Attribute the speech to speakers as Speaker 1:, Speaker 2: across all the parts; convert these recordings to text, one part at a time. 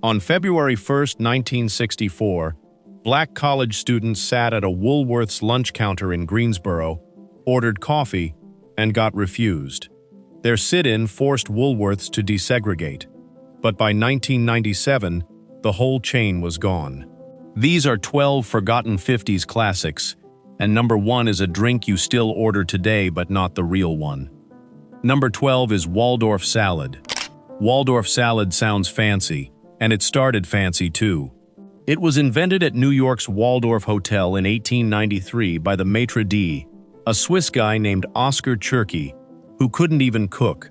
Speaker 1: On February 1, 1964, black college students sat at a Woolworth's lunch counter in Greensboro, ordered coffee, and got refused. Their sit-in forced Woolworths to desegregate, but by 1997, the whole chain was gone. These are 12 forgotten 50s classics, and number 1 is a drink you still order today but not the real one. Number 12 is Waldorf salad. Waldorf salad sounds fancy, and it started fancy too. It was invented at New York's Waldorf Hotel in 1893 by the maitre d', a Swiss guy named Oscar Czerky, who couldn't even cook.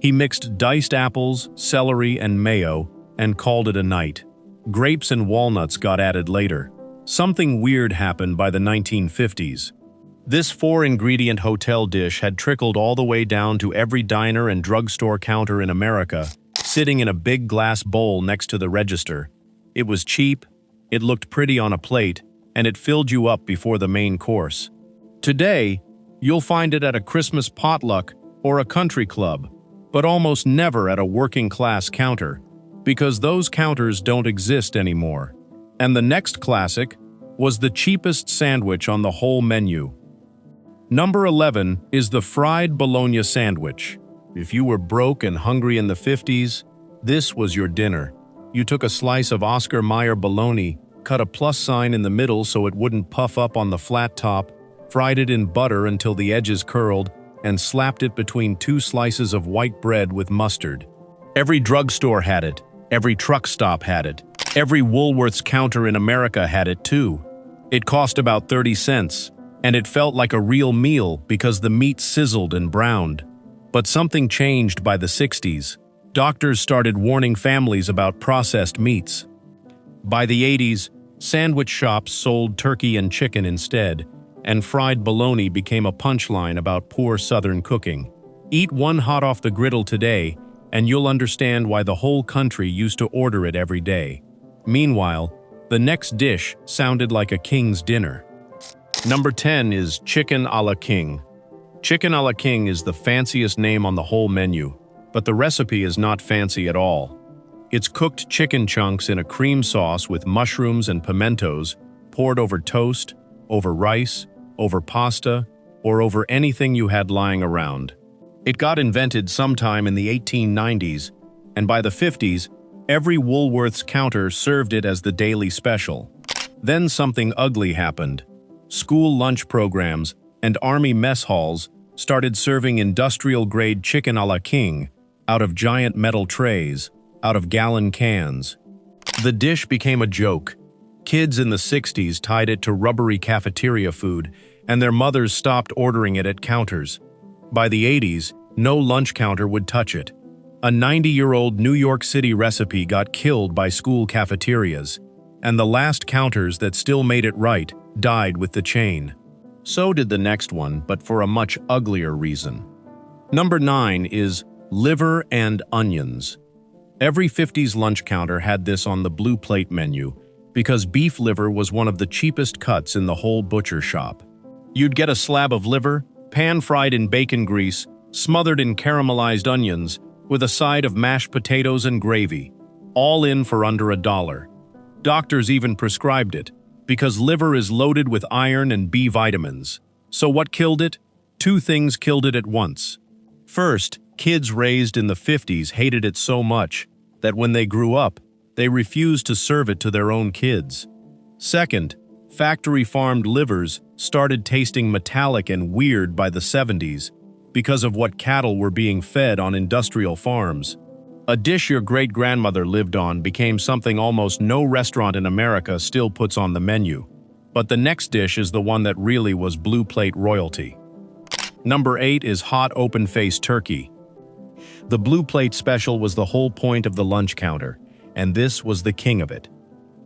Speaker 1: He mixed diced apples, celery, and mayo, and called it a night. Grapes and walnuts got added later. Something weird happened by the 1950s. This 4-ingredient hotel dish had trickled all the way down to every diner and drugstore counter in America, sitting in a big glass bowl next to the register. It was cheap, it looked pretty on a plate, and it filled you up before the main course. Today, you'll find it at a Christmas potluck or a country club, but almost never at a working-class counter, because those counters don't exist anymore. And the next classic was the cheapest sandwich on the whole menu. Number 11 is the fried bologna sandwich. If you were broke and hungry in the 50s, this was your dinner. You took a slice of Oscar Mayer bologna, cut a plus sign in the middle so it wouldn't puff up on the flat top, fried it in butter until the edges curled, and slapped it between 2 slices of white bread with mustard. Every drugstore had it. Every truck stop had it. Every Woolworth's counter in America had it too. It cost about 30 cents, and it felt like a real meal because the meat sizzled and browned. But something changed by the 60s. Doctors started warning families about processed meats. By the 80s, sandwich shops sold turkey and chicken instead, and fried bologna became a punchline about poor Southern cooking. Eat one hot off the griddle today, and you'll understand why the whole country used to order it every day. Meanwhile, the next dish sounded like a king's dinner. Number 10 is chicken a la king. Chicken a la king is the fanciest name on the whole menu, but the recipe is not fancy at all. It's cooked chicken chunks in a cream sauce with mushrooms and pimentos, poured over toast, over rice, over pasta, or over anything you had lying around. It got invented sometime in the 1890s, and by the 50s, every Woolworth's counter served it as the daily special. Then something ugly happened. School lunch programs and army mess halls started serving industrial-grade chicken a la king out of giant metal trays, out of gallon cans. The dish became a joke. Kids in the 60s tied it to rubbery cafeteria food, and their mothers stopped ordering it at counters. By the 80s, no lunch counter would touch it. A 90-year-old New York City recipe got killed by school cafeterias, and the last counters that still made it right died with the chain. So did the next one, but for a much uglier reason. Number 9 is liver and onions. Every 50s lunch counter had this on the blue plate menu, because beef liver was one of the cheapest cuts in the whole butcher shop. You'd get a slab of liver, pan-fried in bacon grease, smothered in caramelized onions, with a side of mashed potatoes and gravy, all in for under $1. Doctors even prescribed it, because liver is loaded with iron and B vitamins. So what killed it? 2 things killed it at once. First, kids raised in the 50s hated it so much that when they grew up, they refused to serve it to their own kids. Second, factory-farmed livers started tasting metallic and weird by the 70s because of what cattle were being fed on industrial farms. A dish your great-grandmother lived on became something almost no restaurant in America still puts on the menu. But the next dish is the one that really was blue plate royalty. Number 8 is hot open-faced turkey. The blue plate special was the whole point of the lunch counter, and this was the king of it.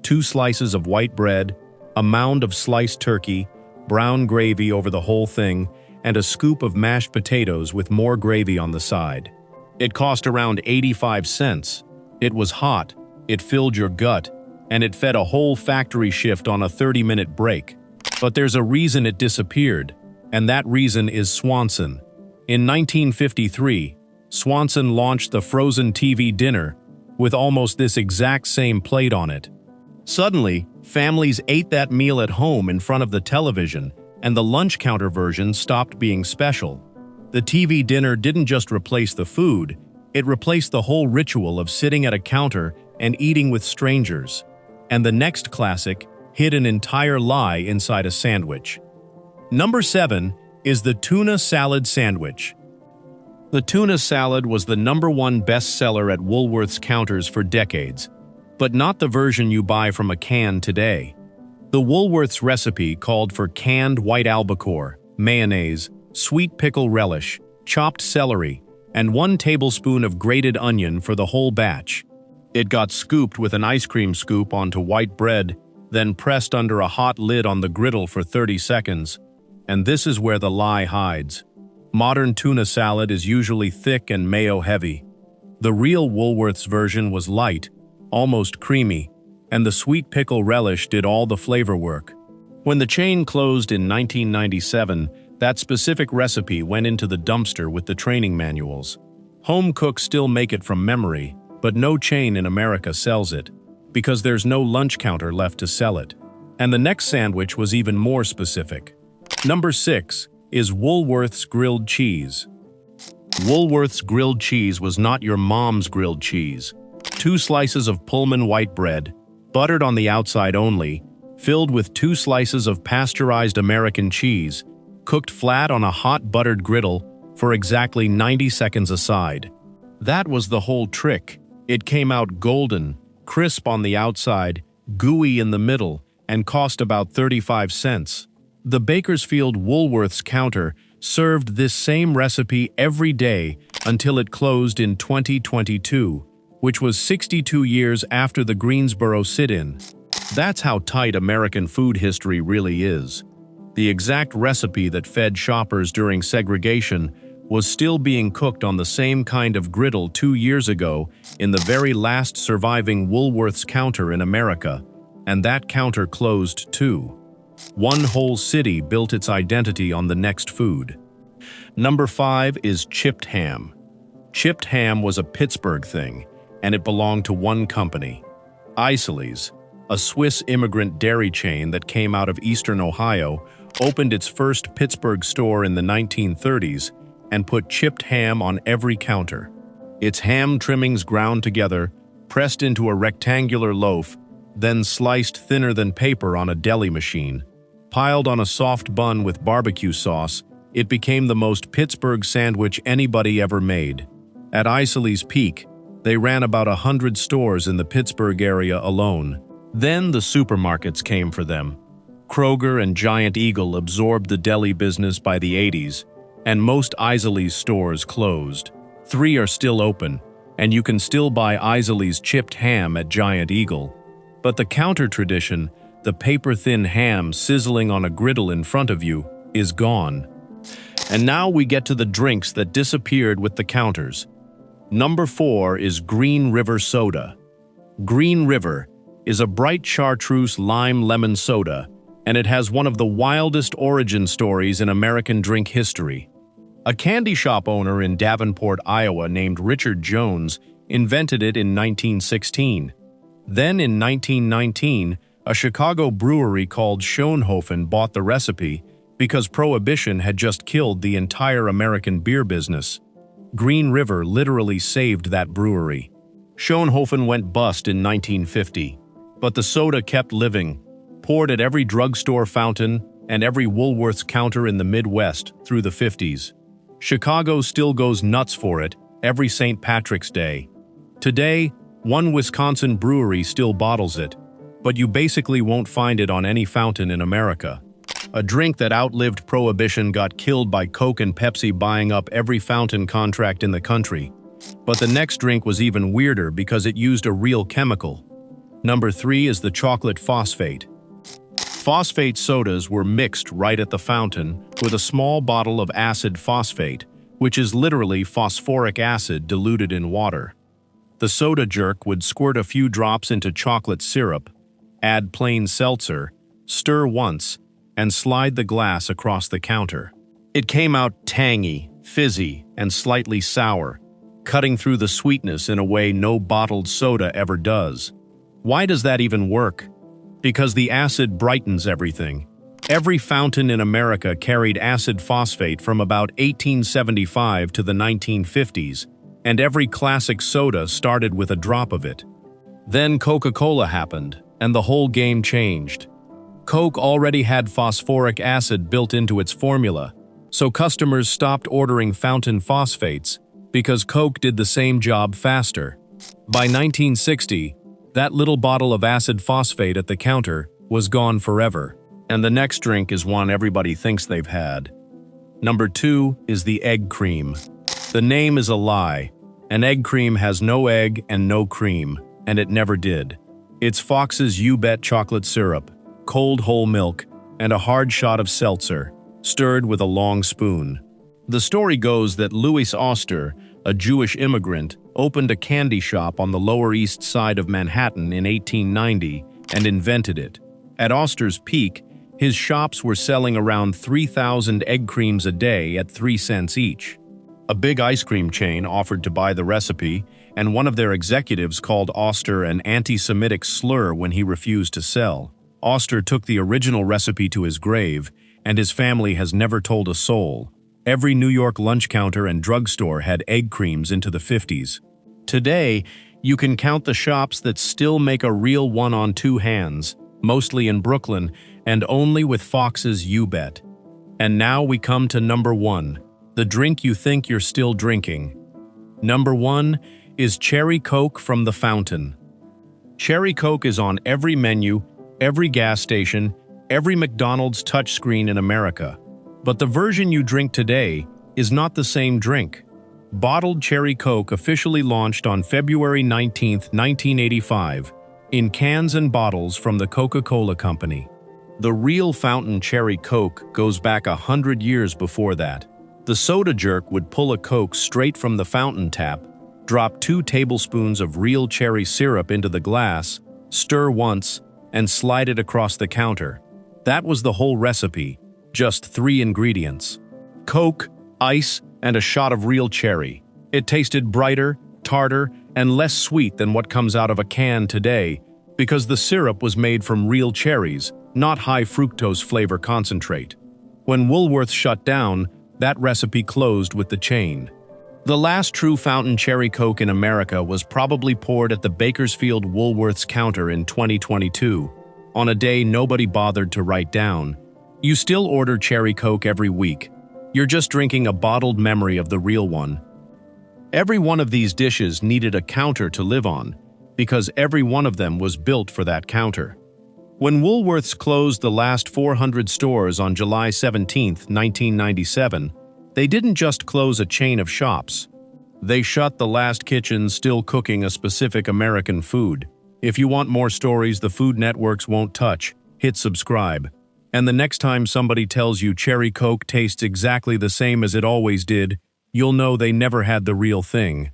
Speaker 1: 2 slices of white bread, a mound of sliced turkey, brown gravy over the whole thing, and a scoop of mashed potatoes with more gravy on the side. It cost around 85 cents. It was hot, it filled your gut, and it fed a whole factory shift on a 30-minute break. But there's a reason it disappeared, and that reason is Swanson. In 1953, Swanson launched the frozen TV dinner, with almost this exact same plate on it. Suddenly, families ate that meal at home in front of the television, and the lunch counter version stopped being special. The TV dinner didn't just replace the food, it replaced the whole ritual of sitting at a counter and eating with strangers. And the next classic hid an entire lie inside a sandwich. Number 7 is the tuna salad sandwich. The tuna salad was the #1 bestseller at Woolworth's counters for decades, but not the version you buy from a can today. The Woolworth's recipe called for canned white albacore, mayonnaise, sweet pickle relish, chopped celery, and 1 tablespoon of grated onion for the whole batch. It got scooped with an ice cream scoop onto white bread, then pressed under a hot lid on the griddle for 30 seconds. And this is where the lie hides. Modern tuna salad is usually thick and mayo-heavy. The real Woolworth's version was light, almost creamy, and the sweet pickle relish did all the flavor work. When the chain closed in 1997, that specific recipe went into the dumpster with the training manuals. Home cooks still make it from memory, but no chain in America sells it, because there's no lunch counter left to sell it. And the next sandwich was even more specific. Number 6 is Woolworth's grilled cheese. Woolworth's grilled cheese was not your mom's grilled cheese. 2 slices of Pullman white bread, buttered on the outside only, filled with 2 slices of pasteurized American cheese, cooked flat on a hot buttered griddle for exactly 90 seconds a side. That was the whole trick. It came out golden, crisp on the outside, gooey in the middle, and cost about 35 cents. The Bakersfield Woolworth's counter served this same recipe every day until it closed in 2022, which was 62 years after the Greensboro sit-in. That's how tight American food history really is. The exact recipe that fed shoppers during segregation was still being cooked on the same kind of griddle 2 years ago in the very last surviving Woolworth's counter in America, and that counter closed too. One whole city built its identity on the next food. Number 5 is chipped ham. Chipped ham was a Pittsburgh thing, and it belonged to one company. Isaly's, a Swiss immigrant dairy chain that came out of eastern Ohio, opened its first Pittsburgh store in the 1930s and put chipped ham on every counter. Its ham trimmings ground together, pressed into a rectangular loaf, then sliced thinner than paper on a deli machine. Piled on a soft bun with barbecue sauce, it became the most Pittsburgh sandwich anybody ever made. At Isaly's peak, they ran about 100 stores in the Pittsburgh area alone. Then the supermarkets came for them. Kroger and Giant Eagle absorbed the deli business by the 80s, and most Isaly's stores closed. 3 are still open, and you can still buy Isaly's chipped ham at Giant Eagle. But the counter tradition, the paper-thin ham sizzling on a griddle in front of you, is gone. And now we get to the drinks that disappeared with the counters. Number 4 is Green River Soda. Green River is a bright chartreuse lime lemon soda, and it has one of the wildest origin stories in American drink history. A candy shop owner in Davenport, Iowa named Richard Jones invented it in 1916. Then in 1919, a Chicago brewery called Schoenhofen bought the recipe because Prohibition had just killed the entire American beer business. Green River literally saved that brewery. Schoenhofen went bust in 1950, but the soda kept living, poured at every drugstore fountain and every Woolworth's counter in the Midwest through the 50s. Chicago still goes nuts for it every St. Patrick's Day. Today, one Wisconsin brewery still bottles it, but you basically won't find it on any fountain in America. A drink that outlived Prohibition got killed by Coke and Pepsi buying up every fountain contract in the country. But the next drink was even weirder because it used a real chemical. Number 3 is the chocolate phosphate. Phosphate sodas were mixed right at the fountain with a small bottle of acid phosphate, which is literally phosphoric acid diluted in water. The soda jerk would squirt a few drops into chocolate syrup, add plain seltzer, stir once, and slide the glass across the counter. It came out tangy, fizzy, and slightly sour. cutting through the sweetness in a way no bottled soda ever does. Why does that even work? Because the acid brightens everything. Every fountain in America carried acid phosphate from about 1875 to the 1950s, and every classic soda started with a drop of it. Then Coca-Cola happened, and the whole game changed. Coke already had phosphoric acid built into its formula, so customers stopped ordering fountain phosphates because Coke did the same job faster. By 1960, that little bottle of acid phosphate at the counter was gone forever, and the next drink is one everybody thinks they've had. Number 2 is the egg cream. The name is a lie. An egg cream has no egg and no cream, and it never did. It's Fox's You Bet chocolate syrup, cold whole milk, and a hard shot of seltzer, stirred with a long spoon. The story goes that Louis Oster, a Jewish immigrant, opened a candy shop on the Lower East Side of Manhattan in 1890 and invented it. At Oster's peak, his shops were selling around 3,000 egg creams a day at 3 cents each. A big ice cream chain offered to buy the recipe, and one of their executives called Oster an anti-Semitic slur when he refused to sell. Oster took the original recipe to his grave, and his family has never told a soul. Every New York lunch counter and drugstore had egg creams into the 50s. Today, you can count the shops that still make a real one on 2 hands, mostly in Brooklyn, and only with Fox's You Bet. And now we come to number 1, the drink you think you're still drinking. Number 1 is Cherry Coke from the fountain. Cherry Coke is on every menu, every gas station, every McDonald's touchscreen in America. But the version you drink today is not the same drink. Bottled Cherry Coke officially launched on February 19, 1985, in cans and bottles from the Coca-Cola Company. The real fountain Cherry Coke goes back 100 years before that. The soda jerk would pull a Coke straight from the fountain tap, drop 2 tablespoons of real cherry syrup into the glass, stir once, and slide it across the counter. That was the whole recipe. Just 3 ingredients: Coke, ice, and a shot of real cherry. It tasted brighter, tartar, and less sweet than what comes out of a can today because the syrup was made from real cherries, not high fructose flavor concentrate. When Woolworth shut down, that recipe closed with the chain. The last true fountain Cherry Coke in America was probably poured at the Bakersfield Woolworth's counter in 2022, on a day nobody bothered to write down. You still order Cherry Coke every week. You're just drinking a bottled memory of the real one. Every one of these dishes needed a counter to live on, because every one of them was built for that counter. When Woolworths closed the last 400 stores on July 17, 1997, they didn't just close a chain of shops. They shut the last kitchen still cooking a specific American food. If you want more stories the Food Networks won't touch, hit subscribe. And the next time somebody tells you Cherry Coke tastes exactly the same as it always did, you'll know they never had the real thing.